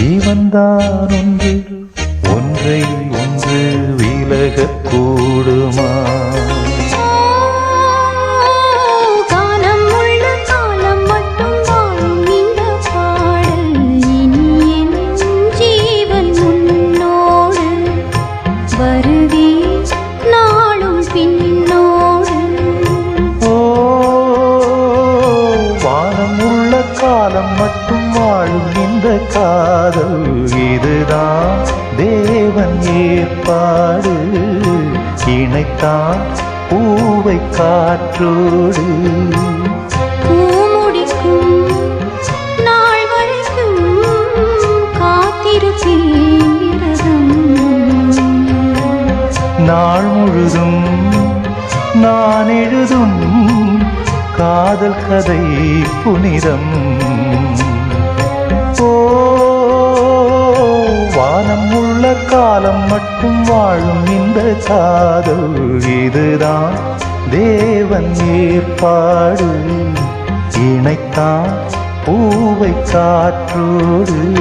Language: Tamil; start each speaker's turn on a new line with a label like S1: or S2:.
S1: ஜீவன்தான் ஒன்று ஒன்றை ஒன்று விலகக் கூடுமா? காலம் மட்டும் வாழும் இந்த காதல் இதுதான் தேவன் ஏற்பாடு. இணைத்தான் பூவை காற்றோடு.
S2: பூமுடிக்கும் நாள் வரைக்கும் காத்திருப்பேன்.
S1: நாள் முழுதும் நான் எழுதும் காதல் கதை புனிதம். ஓ வானம் உள்ள காலம் மட்டும் வாழும் இந்த காதல் இதுதான் தேவன் ஏற்பாடு. இணைத்தான் பூவை காற்றோடு.